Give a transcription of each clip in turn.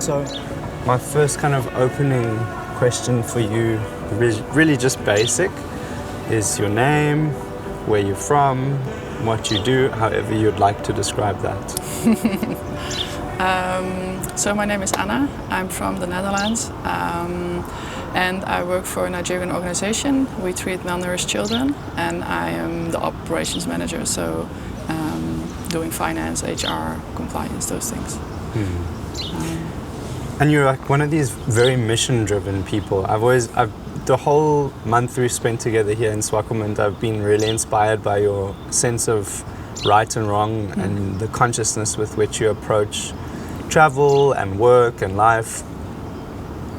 So, my first kind of opening question for you, really just basic, is your name, where you're from, what you do, however you'd like to describe that. So my name is Anna. I'm from the Netherlands, and I work for a Nigerian organization. We treat malnourished children, and I am the operations manager, so doing finance, HR, compliance, those things. And you're like one of these very mission-driven people. The whole month we spent together here in Swakopmund, I've been really inspired by your sense of right and wrong and the consciousness with which you approach travel and work and life.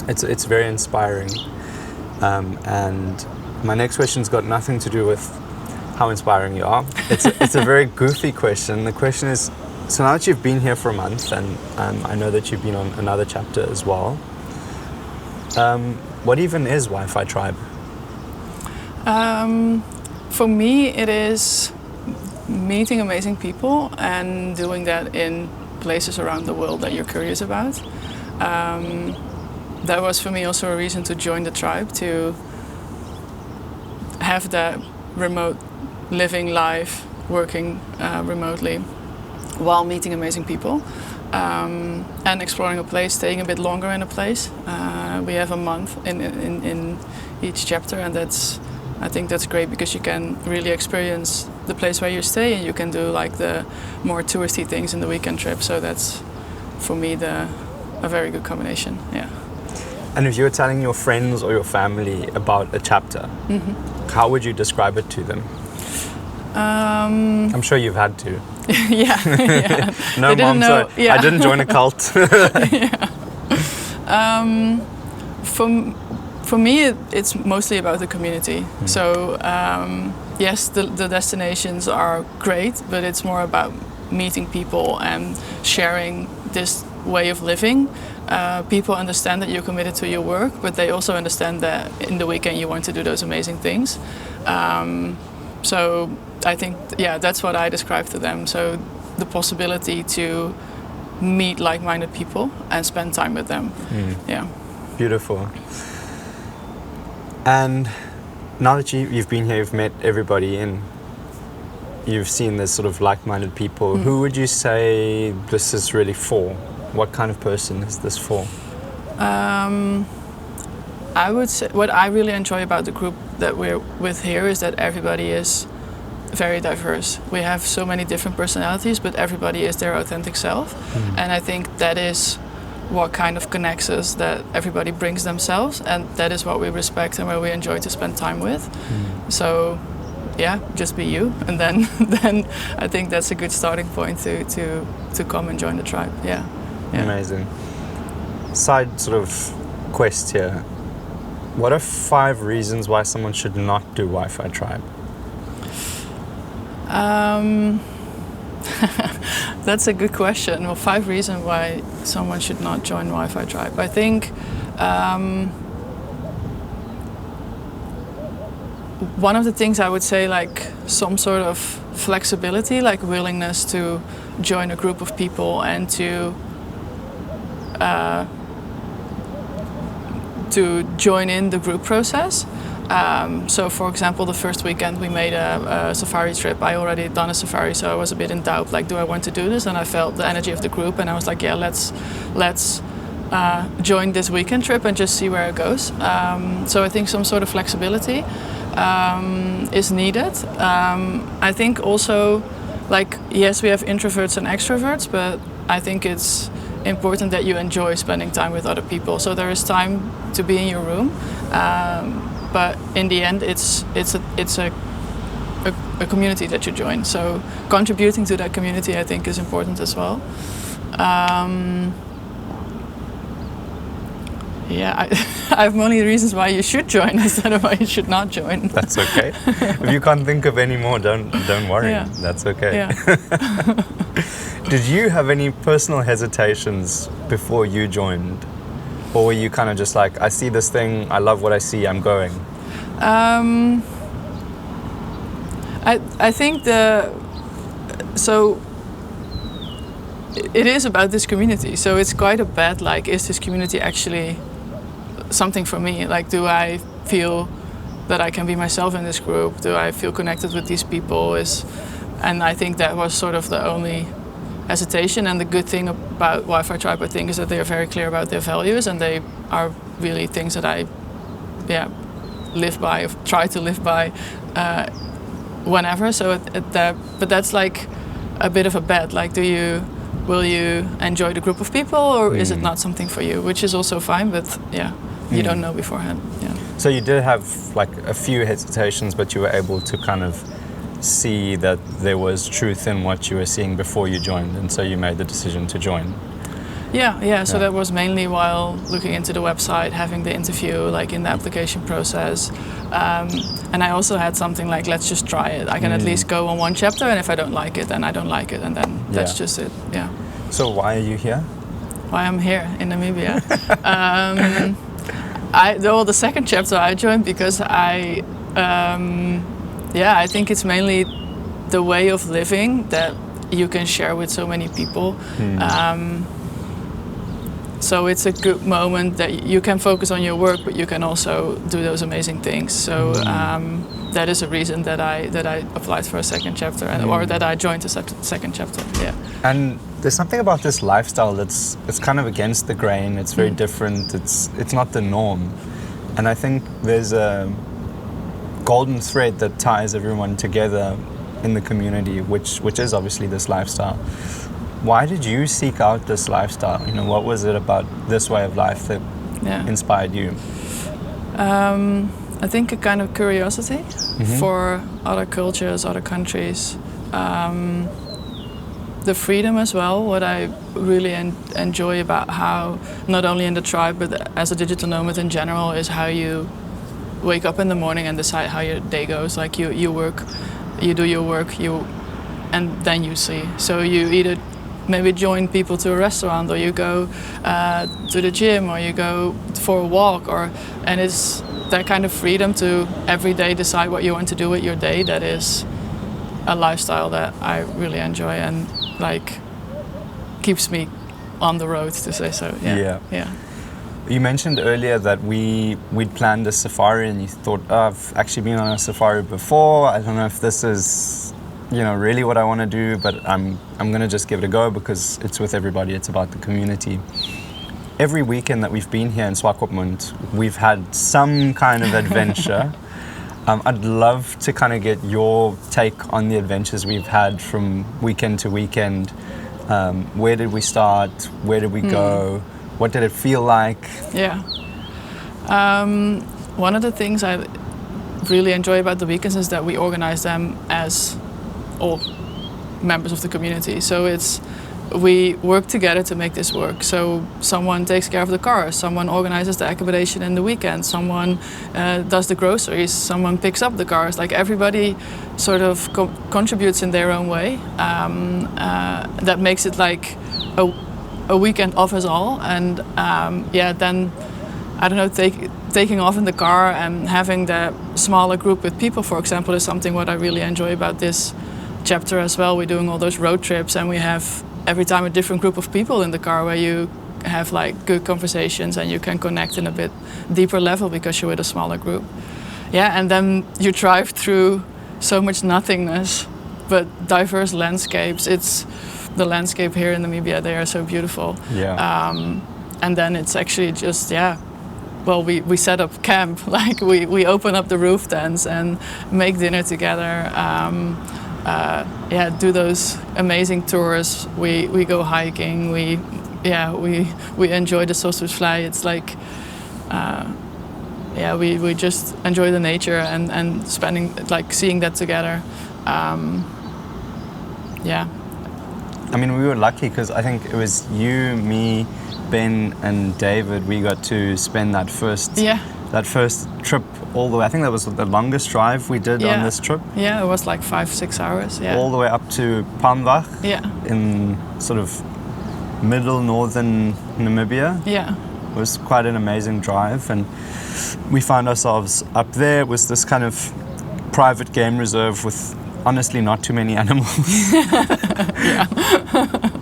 It's very inspiring. And my next question's got nothing to do with how inspiring you are. It's a very goofy question. The question is, so now that you've been here for a month, and I know that you've been on another chapter as well, what even is WiFi Tribe? For me, it is meeting amazing people and doing that in places around the world that you're curious about. That was for me also a reason to join the tribe, to have that remote living life, working remotely while meeting amazing people, and exploring a place, staying a bit longer in a place. We have a month in each chapter, and I think that's great because you can really experience the place where you stay, and you can do like the more touristy things in the weekend trip. So that's for me a very good combination. Yeah. And if you were telling your friends or your family about a chapter, how would you describe it to them? I'm sure you've had to. Yeah. No, Mom, so yeah. I didn't join a cult. Yeah. For me, it's mostly about the community. So yes, the destinations are great, but it's more about meeting people and sharing this way of living. People understand that you're committed to your work, but they also understand that in the weekend you want to do those amazing things. So I think, that's what I describe to them. So the possibility to meet like-minded people and spend time with them. Yeah. Beautiful. And now that you've been here, you've met everybody and you've seen this sort of like-minded people, who would you say this is really for? What kind of person is this for? I would say what I really enjoy about the group that we're with here is that everybody is very diverse. We have so many different personalities, but everybody is their authentic self. And I think that is what kind of connects us, that everybody brings themselves, and that is what we respect and where we enjoy to spend time with. So just be you, and then I think that's a good starting point to come and join the tribe. Yeah. Amazing. Side sort of quest here. What are 5 reasons why someone should not do WiFi Tribe? That's a good question. Well, 5 reasons why someone should not join WiFi Tribe. I think one of the things I would say, like some sort of flexibility, like willingness to join a group of people and to join in the group process. So for example, the first weekend we made a safari trip. I already done a safari, so I was a bit in doubt, like, do I want to do this? And I felt the energy of the group, and I was like, let's join this weekend trip and just see where it goes. So I think some sort of flexibility is needed. I think also, like, yes, we have introverts and extroverts, but I think it's important that you enjoy spending time with other people. So there is time to be in your room, but in the end, it's a community that you join. So contributing to that community, I think, is important as well. I have many reasons why you should join instead of why you should not join. That's okay. If you can't think of any more, don't worry. Yeah. That's okay. Yeah. Did you have any personal hesitations before you joined? Or were you kind of just like, I see this thing, I love what I see, I'm going? I think it is about this community. So it's quite a bet, like, is this community actually something for me? Like, do I feel that I can be myself in this group? Do I feel connected with these people? And I think that was sort of the only hesitation. And the good thing about Wi-Fi Tribe, I think, is that they are very clear about their values, and they are really things that I live by, or try to live by whenever. So but that's like a bit of a bet. Like, will you enjoy the group of people, or is it not something for you? Which is also fine, but you don't know beforehand. Yeah. So you did have like a few hesitations, but you were able to kind of see that there was truth in what you were seeing before you joined, and so you made the decision to join. Yeah. So that was mainly while looking into the website, having the interview, like in the application process. And I also had something like, let's just try it. I can at least go on one chapter, and if I don't like it, then I don't like it, and then that's just it. Yeah. So why are you here? Why I'm here in Namibia? The second chapter I joined because I think it's mainly the way of living that you can share with so many people. So it's a good moment that you can focus on your work, but you can also do those amazing things. So that is a reason that I applied for a second chapter, or that I joined the second chapter. Yeah. And there's something about this lifestyle it's kind of against the grain. It's very different. It's not the norm, and I think there's a golden thread that ties everyone together in the community, which is obviously this lifestyle. Why did you seek out this lifestyle? What was it about this way of life that inspired you? I think a kind of curiosity for other cultures, other countries. The freedom as well, what I really enjoy about how, not only in the tribe, but as a digital nomad in general, is how you wake up in the morning and decide how your day goes. Like you work, you do your work, and then you see. So you either maybe join people to a restaurant, or you go to the gym, or you go for a walk, and it's that kind of freedom to every day decide what you want to do with your day. That is a lifestyle that I really enjoy, and like keeps me on the road, to say so. Yeah. You mentioned earlier that we'd planned a safari, and you thought, I've actually been on a safari before. I don't know if this is really what I want to do, but I'm going to just give it a go because it's with everybody. It's about the community. Every weekend that we've been here in Swakopmund, we've had some kind of adventure. I'd love to kind of get your take on the adventures we've had from weekend to weekend. Where did we start? Where did we go? What did it feel like? Yeah. One of the things I really enjoy about the weekends is that we organize them as all members of the community. So we work together to make this work. So someone takes care of the cars, someone organizes the accommodation in the weekend, someone does the groceries, someone picks up the cars. Like, everybody sort of contributes in their own way. That makes it like a weekend of us all. And then I don't know, taking off in the car and having the smaller group with people, for example, is something what I really enjoy about this chapter as well. We're doing all those road trips, and we have every time a different group of people in the car where you have like good conversations and you can connect in a bit deeper level because you're with a smaller group. Yeah, and then you drive through so much nothingness, but diverse landscapes. It's the landscape here in Namibia, they are so beautiful. Yeah. And then it's actually just, we set up camp. Like we open up the roof tents and make dinner together. Do those amazing tours. We go hiking. We enjoy the Sossusvlei. It's like, we just enjoy the nature and spending, like, seeing that together. I mean, we were lucky because I think it was you, me, Ben, and David. We got to spend that first trip all the way. I think that was the longest drive we did on this trip. Yeah, it was like 5-6 hours. Yeah. All the way up to Palmbach. Yeah. In sort of middle northern Namibia. Yeah. It was quite an amazing drive, and we found ourselves up there. It was this kind of private game reserve with honestly not too many animals.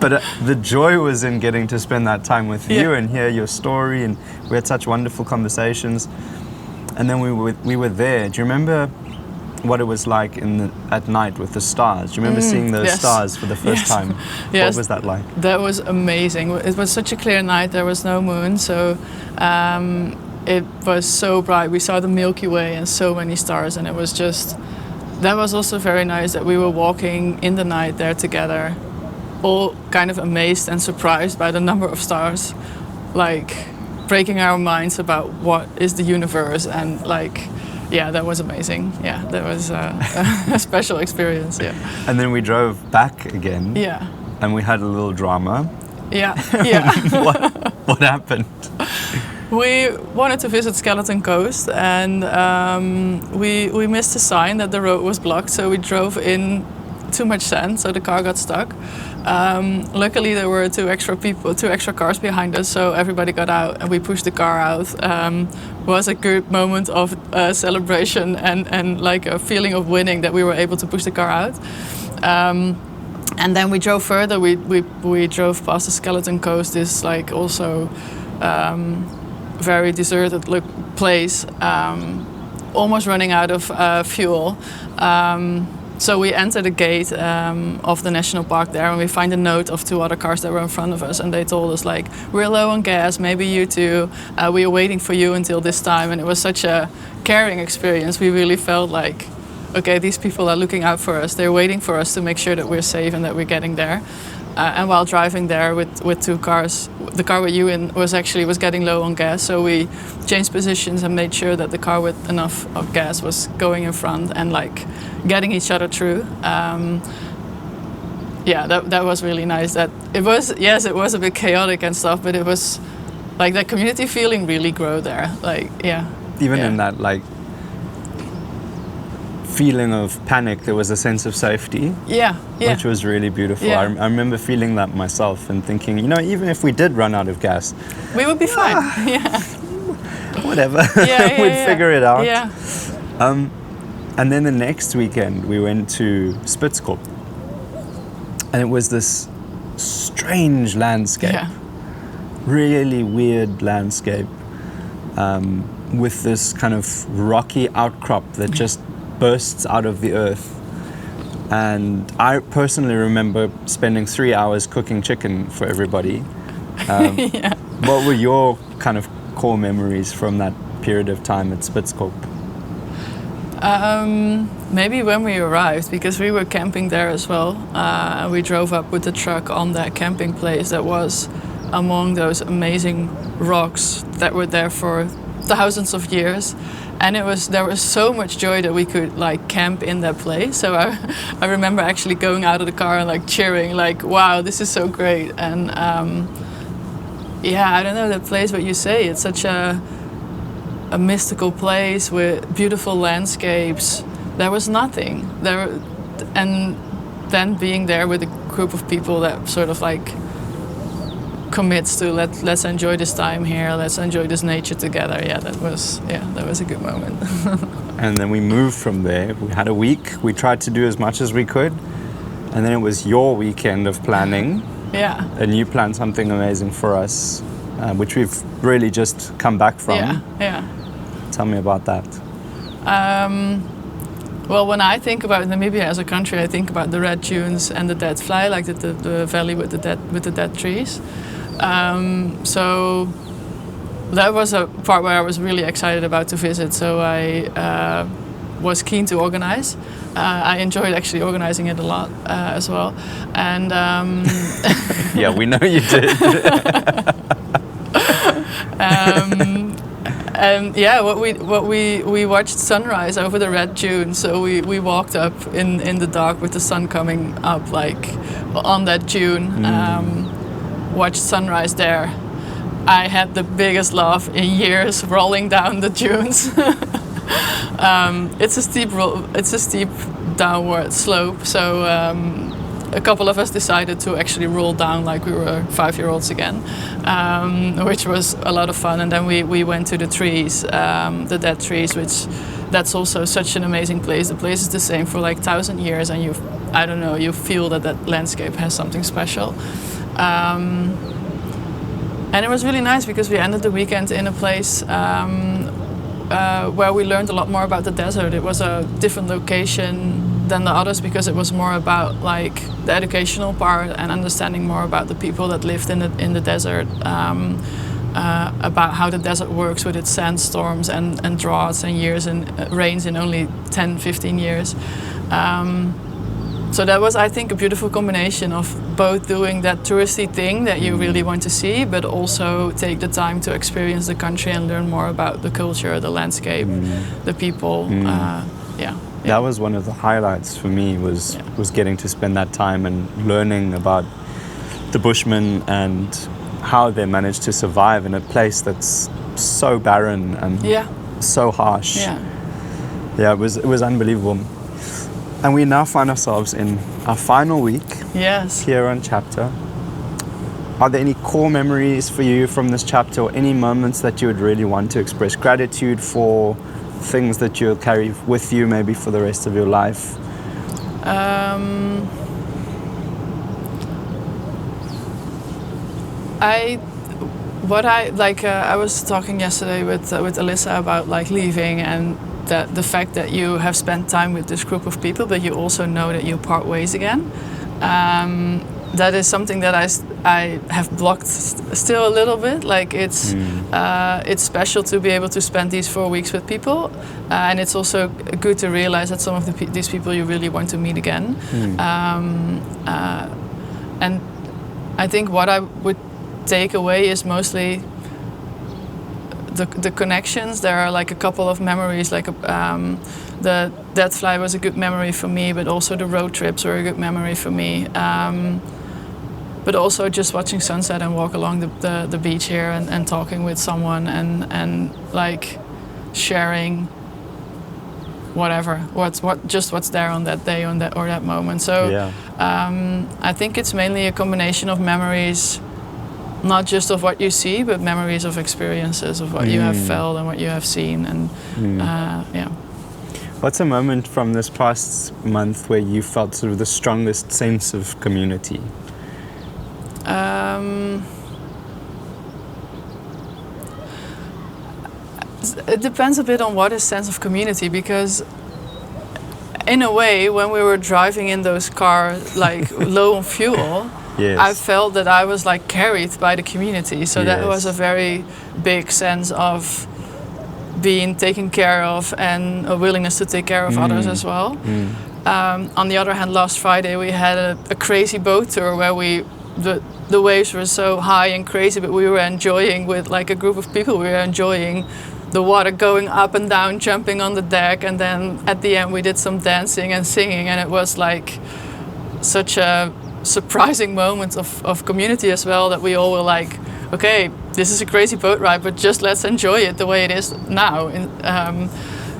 But the joy was in getting to spend that time with Yeah. you and hear your story, and we had such wonderful conversations. And then we were there. Do you remember what it was like at night with the stars? Do you remember seeing those yes. stars for the first Yes. time? Yes. What was that like? That was amazing. It was such a clear night. There was no moon, so it was so bright. We saw the Milky Way and so many stars, and it was just. That was also very nice that we were walking in the night there together, all kind of amazed and surprised by the number of stars, like breaking our minds about what is the universe, and like, yeah, that was amazing. Yeah, that was a special experience. Yeah. And then we drove back again. Yeah. And we had a little drama. Yeah. Yeah. What happened? We wanted to visit Skeleton Coast, and we missed a sign that the road was blocked, so we drove in too much sand, so the car got stuck. Luckily, there were two extra cars behind us, so everybody got out, and we pushed the car out. Was a good moment of celebration and like a feeling of winning that we were able to push the car out. And then we drove further. We drove past the Skeleton Coast. This like also. Very deserted place, almost running out of fuel. So we enter the gate of the national park there, and we find a note of two other cars that were in front of us, and they told us like, we're low on gas, maybe you too. We are waiting for you until this time, and it was such a caring experience. We really felt like, okay, these people are looking out for us. They're waiting for us to make sure that we're safe and that we're getting there. And while driving there with two cars, the car with you in was getting low on gas, so we changed positions and made sure that the car with enough of gas was going in front and like getting each other through. Yeah, that was really nice. That it was a bit chaotic and stuff, but it was like that community feeling really grew there. Like Even in that like feeling of panic, there was a sense of safety. Yeah. Which was really beautiful. Yeah. I remember feeling that myself and thinking, even if we did run out of gas, we would be fine. Yeah. Whatever. We'd figure it out. Yeah. And then the next weekend we went to Spitzkop, and it was this strange landscape. Yeah. Really weird landscape, with this kind of rocky outcrop that just bursts out of the earth. And I personally remember spending 3 hours cooking chicken for everybody. Yeah. What were your kind of core memories from that period of time at Spitzkop? Maybe when we arrived, because we were camping there as well. We drove up with the truck on that camping place that was among those amazing rocks that were there for thousands of years. And there was so much joy that we could like camp in that place. So I remember actually going out of the car and like cheering, like, wow, this is so great. And I don't know, that place, what you say, it's such a mystical place with beautiful landscapes. There was nothing there, and then being there with a group of people that sort of like commits to let's enjoy this time here, let's enjoy this nature together. That was a good moment. And then we moved from there. We had a week. We tried to do as much as we could, and then it was your weekend of planning. Yeah. And you planned something amazing for us, which we've really just come back from. Yeah. Tell me about that. Well, when I think about Namibia as a country, I think about the red dunes and the dead fly, like the valley with the dead trees. So that was a part where I was really excited about to visit. So I was keen to organize. I enjoyed actually organizing it a lot as well. And yeah, we know you did. And we watched sunrise over the red dune. So we walked up in the dark with the sun coming up like on that dune. Watched sunrise there. I had the biggest laugh in years rolling down the dunes. It's a steep downward slope. So a couple of us decided to actually roll down like we were 5-year-olds again, which was a lot of fun. And then we went to the trees, the dead trees, which that's also such an amazing place. The place is the same for like 1,000 years, and I don't know, you feel that landscape has something special. And it was really nice because we ended the weekend in a place where we learned a lot more about the desert. It was a different location than the others because it was more about like the educational part and understanding more about the people that lived in the desert, about how the desert works with its sandstorms and droughts and years and rains in only 10, 15 years. So that was, I think, a beautiful combination of both doing that touristy thing that you really want to see, but also take the time to experience the country and learn more about the culture, the landscape, the people. That was one of the highlights for me was getting to spend that time and learning about the Bushmen and how they managed to survive in a place that's so barren and so harsh. Yeah, it was unbelievable. And we now find ourselves in our final week here on chapter. Are there any core memories for you from this chapter, or any moments that you would really want to express gratitude for, things that you'll carry with you maybe for the rest of your life? I was talking yesterday with Alyssa about like leaving and that the fact that you have spent time with this group of people, but you also know that you part ways again. That is something that I have blocked still a little bit. Like it's special to be able to spend these 4 weeks with people, and it's also good to realize that some of these people you really want to meet again. And I think what I would take away is mostly the connections. There are like a couple of memories, like the death fly was a good memory for me, but also the road trips were a good memory for me. But also just watching sunset and walk along the beach here and talking with someone and like sharing whatever, what's there on that day, or that moment. So I think it's mainly a combination of memories, not just of what you see, but memories of experiences, of what you have felt and what you have seen. And What's a moment from this past month where you felt sort of the strongest sense of community? It depends a bit on what is sense of community, because in a way, when we were driving in those cars, like low on fuel, I felt that I was like carried by the community. So that was a very big sense of being taken care of and a willingness to take care of others as well. On the other hand, last Friday we had a crazy boat tour where the waves were so high and crazy, but we were enjoying with like a group of people. We were enjoying the water going up and down, jumping on the deck, and then at the end we did some dancing and singing, and it was like such a surprising moment of community as well, that we all were like, okay, this is a crazy boat ride, but just let's enjoy it the way it is now.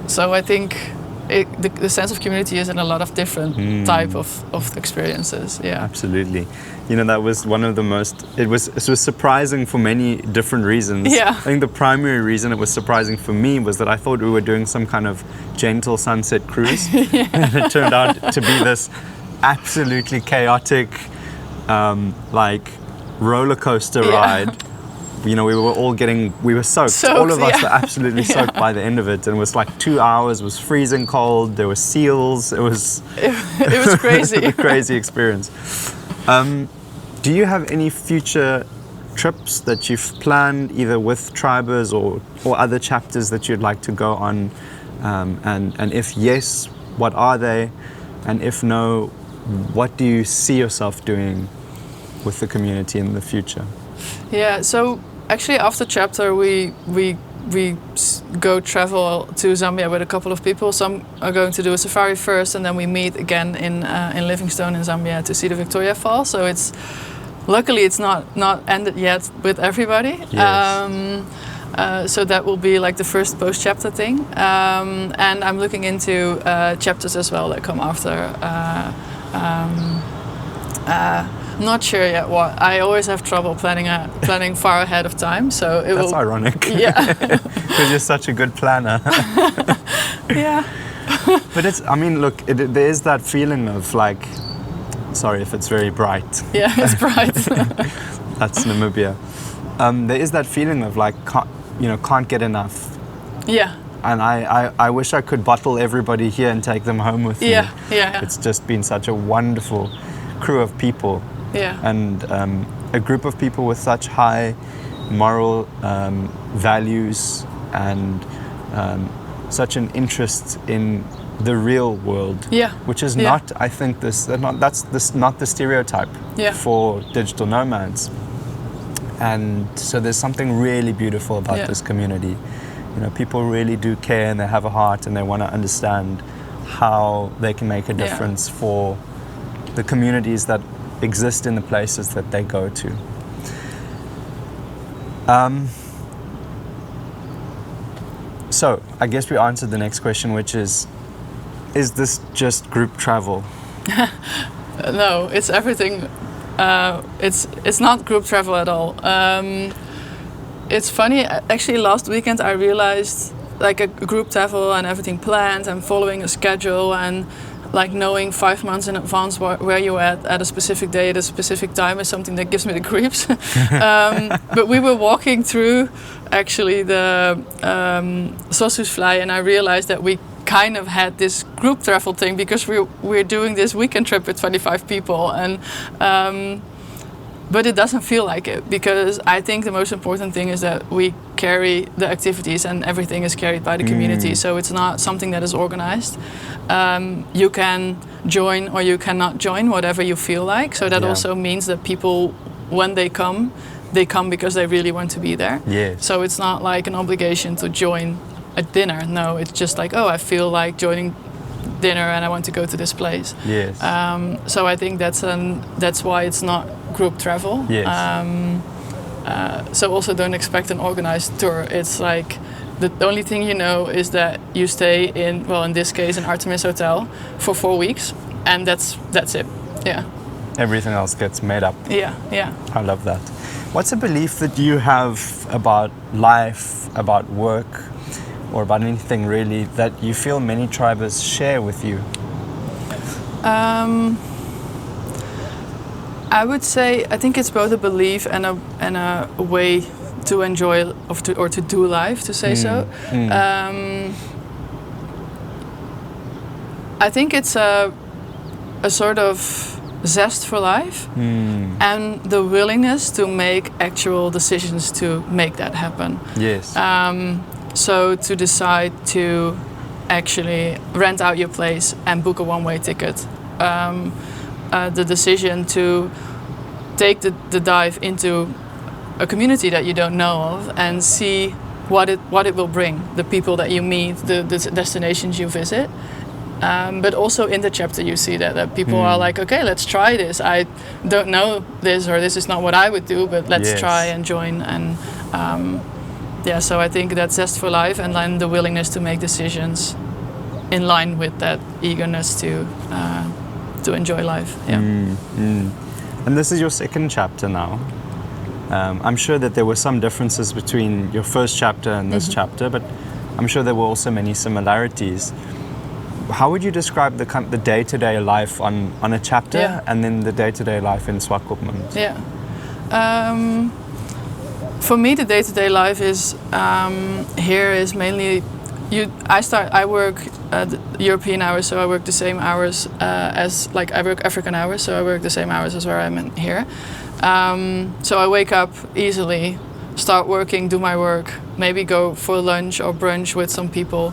So I think the sense of community is in a lot of different type of experiences. Yeah, absolutely. You know, that was one of the most, it was surprising for many different reasons. Yeah. I think the primary reason it was surprising for me was that I thought we were doing some kind of gentle sunset cruise. And it turned out to be this absolutely chaotic, like roller coaster ride. You know, we were soaked. All of us were absolutely soaked by the end of it. And it was like 2 hours, it was freezing cold, there were seals, it was crazy. a crazy experience. Do you have any future trips that you've planned, either with Tribers or other chapters that you'd like to go on? And if yes, what are they? And if no, what do you see yourself doing with the community in the future? Yeah, so actually after chapter we go travel to Zambia with a couple of people. Some are going to do a safari first, and then we meet again in Livingstone in Zambia to see the Victoria Falls. So it's luckily it's not ended yet with everybody. Yes. So that will be like the first post-chapter thing. And I'm looking into chapters as well that come after. Not sure yet what. I always have trouble planning far ahead of time. So That's ironic. Yeah. Because you're such a good planner. Yeah. But it's, I mean, look, there is that feeling of like, Sorry if it's very bright. Yeah, it's bright. That's Namibia. There is that feeling of like, can't get enough. Yeah. And I wish I could bottle everybody here and take them home with me. Yeah. It's just been such a wonderful crew of people. Yeah. And a group of people with such high moral values and such an interest in the real world. Yeah. Which is not, I think, not the stereotype for digital nomads. And so there's something really beautiful about this community. People really do care and they have a heart and they want to understand how they can make a difference for the communities that exist in the places that they go to. So I guess we answered the next question, which is this just group travel? No, it's everything. It's not group travel at all. It's funny, actually last weekend I realized like a group travel and everything planned and following a schedule and like knowing 5 months in advance where you're at a specific day at a specific time is something that gives me the creeps. But we were walking through actually the Sossusvlei and I realized that we kind of had this group travel thing because we're doing this weekend trip with 25 people and but it doesn't feel like it because I think the most important thing is that we carry the activities and everything is carried by the community. So it's not something that is organized. You can join or you cannot join, whatever you feel like. So that also means that people, when they come because they really want to be there. Yes. So it's not like an obligation to join a dinner. No, it's just like, oh, I feel like joining dinner and I want to go to this place. Yes. So I think that's why it's not group travel. Yes. So also don't expect an organized tour. It's like the only thing you know is that you stay in, well, in this case, an Artemis hotel for 4 weeks, and that's it. Yeah. Everything else gets made up. Yeah. I love that. What's a belief that you have about life, about work, or about anything really that you feel many tribers share with you? I would say I think it's both a belief and a way to enjoy or to do life, to say so. I think it's a sort of zest for life and the willingness to make actual decisions to make that happen. Yes. So to decide to actually rent out your place and book a one-way ticket. The decision to take the dive into a community that you don't know of and see what it will bring, the people that you meet, the destinations you visit. But also in the chapter you see that people are like, okay, let's try this. I don't know this or this is not what I would do, but let's try and join. And so I think that's zest for life and then the willingness to make decisions in line with that eagerness to enjoy life. And this is your second chapter now. I'm sure that there were some differences between your first chapter and this chapter, but I'm sure there were also many similarities. How would you describe the day-to-day life on a chapter and then the day-to-day life in Swakopmund? Yeah. For me, the day-to-day life is here is mainly I work European hours, so I work the same hours as I work African hours, so I work the same hours as where I'm in here. So I wake up easily, start working, do my work, maybe go for lunch or brunch with some people.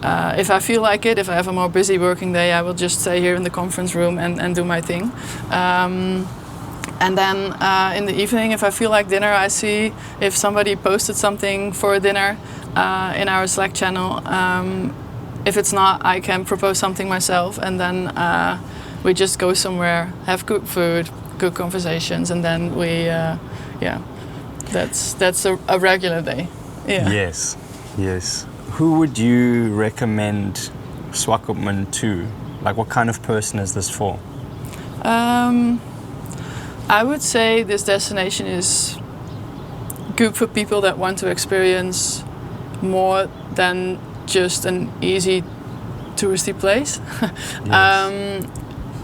If I feel like it, if I have a more busy working day, I will just stay here in the conference room and do my thing. And then in the evening, if I feel like dinner, I see if somebody posted something for a dinner in our Slack channel. If it's not, I can propose something myself, and then we just go somewhere, have good food, good conversations, and then we, that's a regular day. Yeah. Yes. Who would you recommend Swakopmund to? Like, what kind of person is this for? I would say this destination is good for people that want to experience more than just an easy touristy place.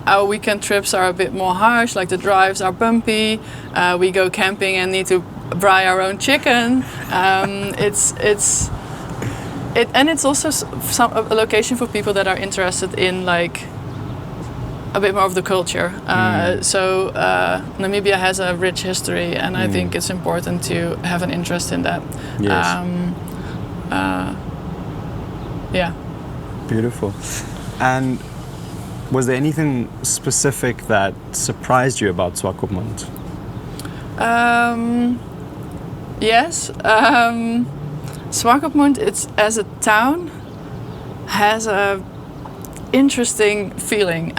our weekend trips are a bit more harsh, like the drives are bumpy. We go camping and need to fry our own chicken. It's also a location for people that are interested in like a bit more of the culture. So Namibia has a rich history, and I think it's important to have an interest in that. Yes. Yeah. Beautiful. And was there anything specific that surprised you about Swakopmund? Yes. Swakopmund, it's as a town, has a interesting feeling.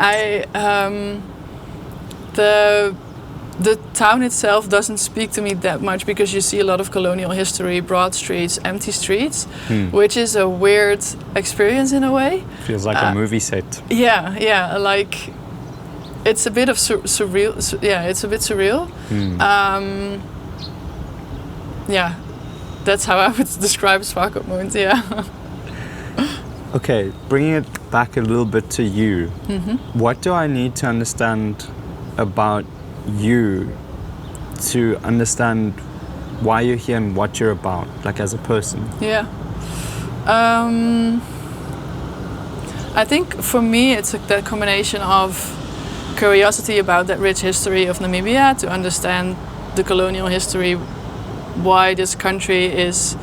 The town itself doesn't speak to me that much because you see a lot of colonial history, broad streets, empty streets, which is a weird experience in a way. Feels like a movie set. Yeah, like it's a bit of surreal. Yeah, it's a bit surreal. Yeah, that's how I would describe Swakopmund. Yeah. Okay, bringing it back a little bit to you. What do I need to understand about you to understand why you're here and what you're about, like as a person? Yeah. I think for me it's that combination of curiosity about that rich history of Namibia, to understand the colonial history, why this country is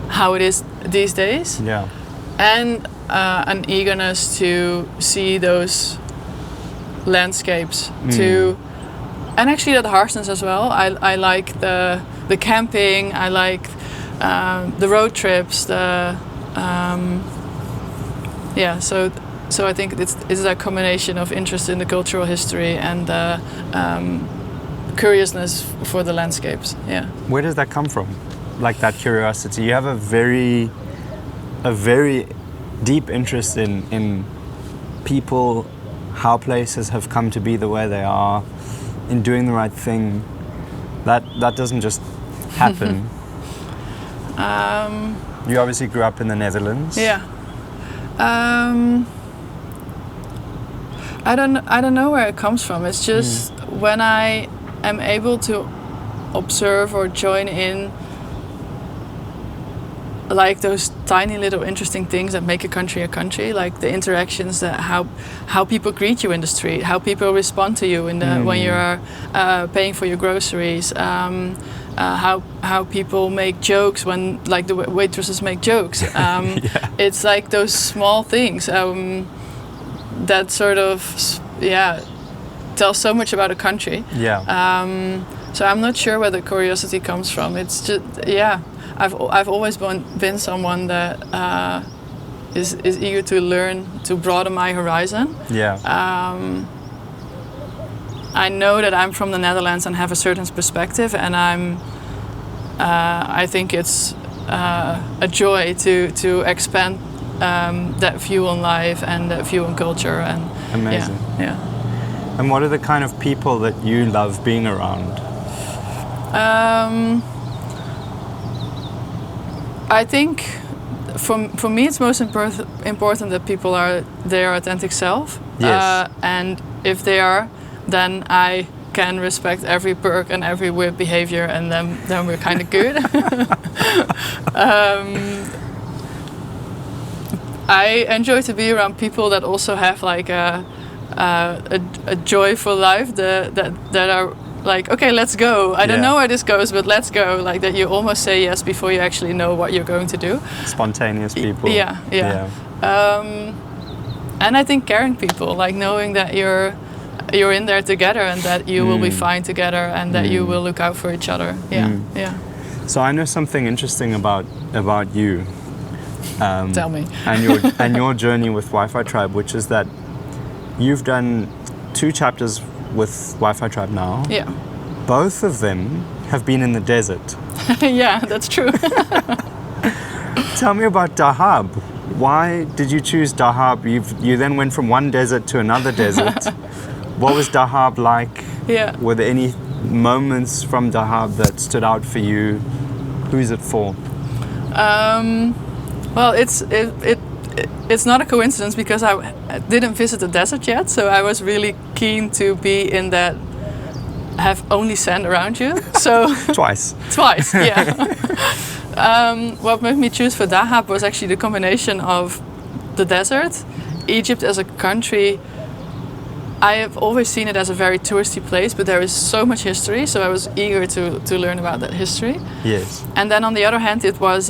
how it is these days. Yeah. And an eagerness to see those landscapes, and actually that harshness as well. I like the camping. I like the road trips. So I think it's a combination of interest in the cultural history and curiousness for the landscapes. Yeah. Where does that come from? Like that curiosity. You have a very deep interest in people, how places have come to be the way they are, in doing the right thing. That doesn't just happen. You obviously grew up in the Netherlands. Yeah. I don't know where it comes from. It's just when I am able to observe or join in like those tiny little interesting things that make a country, like the interactions, that how people greet you in the street, how people respond to you when you are paying for your groceries, how people make jokes when, like, the waitresses make jokes. It's like those small things that sort of tell so much about a country. So I'm not sure where the curiosity comes from. It's just I've always been someone that is eager to learn, to broaden my horizon. I know that I'm from the Netherlands and have a certain perspective, and I think it's a joy to expand that view on life and that view on culture. And amazing. Yeah. And what are the kind of people that you love being around? I think for me it's most important that people are their authentic self. Yes. And if they are, then I can respect every perk and every weird behavior, and then we're kind of good. I enjoy to be around people that also have like a joyful life, that are like, okay, let's go. I don't know where this goes, but let's go. Like that you almost say yes before you actually know what you're going to do. Spontaneous people. Yeah. And I think caring people, like knowing that you're in there together and that you will be fine together and that you will look out for each other. Yeah. So I know something interesting about you. Tell me. and your journey with WiFi Tribe, which is that you've done 2 chapters with WiFi Tribe now. Yeah. Both of them have been in the desert. Yeah, that's true. Tell me about Dahab. Why did you choose Dahab? You then went from one desert to another desert. What was Dahab like? Yeah. Were there any moments from Dahab that stood out for you? Who's it for? Well, it's not a coincidence because I didn't visit the desert yet, so I was really keen to be in that have only sand around you. So Twice. Twice, yeah. What made me choose for Dahab was actually the combination of the desert, Egypt as a country. I have always seen it as a very touristy place, but there is so much history, so I was eager to learn about that history. Yes. And then on the other hand, it was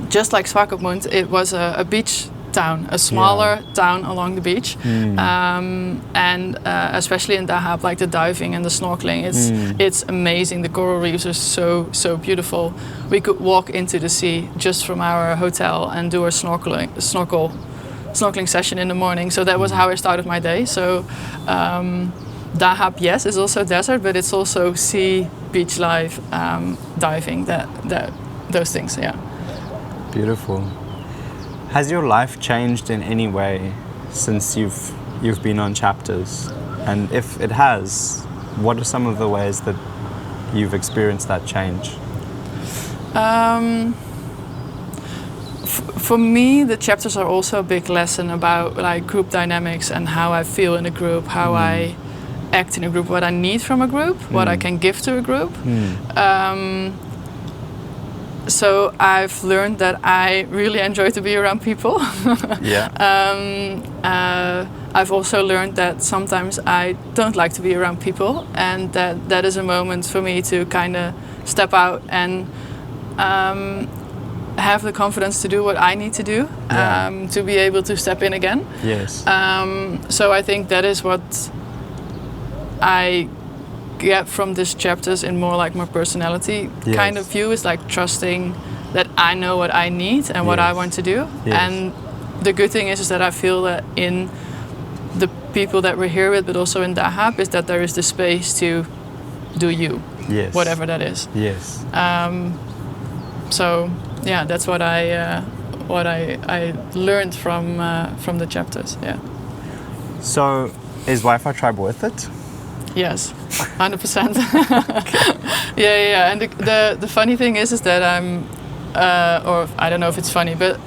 just like Swakopmund, it was a beach town, a smaller town along the beach, and especially in Dahab, like the diving and the snorkeling, it's amazing. The coral reefs are so beautiful. We could walk into the sea just from our hotel and do a snorkeling session in the morning. So that was how I started my day. So Dahab, yes, is also desert, but it's also sea, beach life, diving, those things. Yeah. Beautiful. Has your life changed in any way since you've been on chapters? And if it has, what are some of the ways that you've experienced that change? For me, the chapters are also a big lesson about like group dynamics and how I feel in a group, how I act in a group, what I need from a group, what I can give to a group. So I've learned that I really enjoy to be around people. Yeah. I've also learned that sometimes I don't like to be around people, and that is a moment for me to kind of step out and have the confidence to do what I need to do, to be able to step in again. Yes. So I think that is what I get from these chapters in more like my personality kind of view, is like trusting that I know what I need and what I want to do. And the good thing is that I feel that in the people that we're here with, but also in Dahab, is that there is the space to do you, whatever that is. Yes. So yeah, that's what I learned from the chapters. Yeah. So is Wi-Fi Tribe worth it? Yes, 100%. Yeah. And the funny thing is that I'm, or I don't know if it's funny, but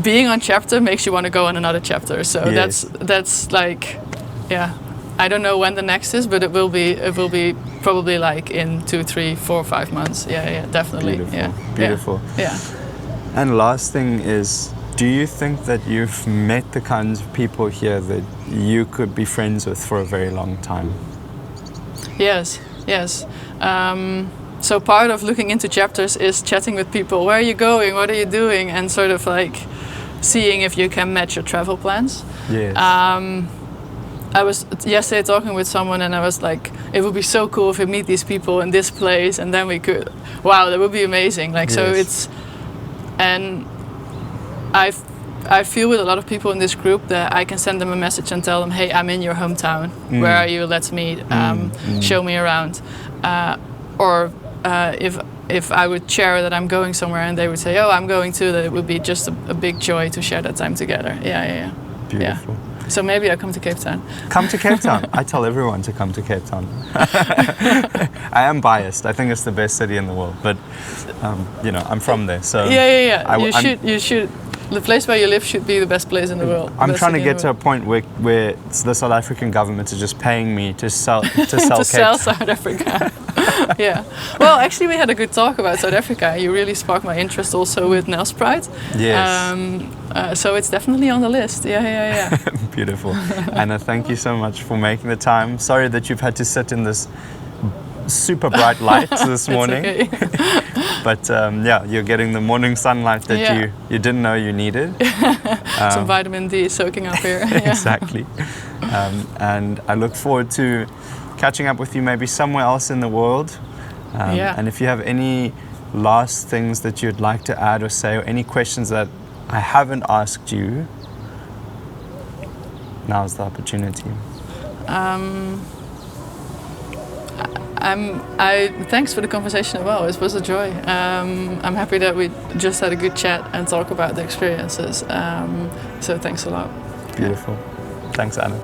being on chapter makes you want to go on another chapter. So that's like, yeah. I don't know when the next is, but it will be probably like in 2, 3, 4, 5 months. Yeah, definitely. Beautiful. Yeah. And last thing is, do you think that you've met the kinds of people here that you could be friends with for a very long time? Yes. So part of looking into chapters is chatting with people. Where are you going? What are you doing? And sort of like seeing if you can match your travel plans. Yes. I was yesterday talking with someone and I was like, it would be so cool if we meet these people in this place and then we could, wow, that would be amazing. Like, so it's, and I feel with a lot of people in this group that I can send them a message and tell them, hey, I'm in your hometown. Where are you? Let's meet. Show me around. Or if I would share that I'm going somewhere and they would say, oh, I'm going too, that it would be just a big joy to share that time together. Yeah. Beautiful. Yeah. So maybe I'll come to Cape Town. Come to Cape Town. I tell everyone to come to Cape Town. I am biased. I think it's the best city in the world, but I'm from there, so yeah. You should. The place where you live should be the best place in the world. I'm trying to get to a point where the South African government is just paying me to sell South Africa. Yeah. Well, actually, we had a good talk about South Africa. You really sparked my interest also with Nelspruit. Yes. So it's definitely on the list. Yeah. Beautiful. Anna, thank you so much for making the time. Sorry that you've had to sit in this super bright light this morning. Okay. But you're getting the morning sunlight that you didn't know you needed. Some vitamin D soaking up here. Exactly. And I look forward to catching up with you maybe somewhere else in the world. And if you have any last things that you'd like to add or say, or any questions that I haven't asked you, now's the opportunity. Thanks for the conversation as well. It was a joy. I'm happy that we just had a good chat and talk about the experiences. So thanks a lot. Beautiful. Thanks, Anna.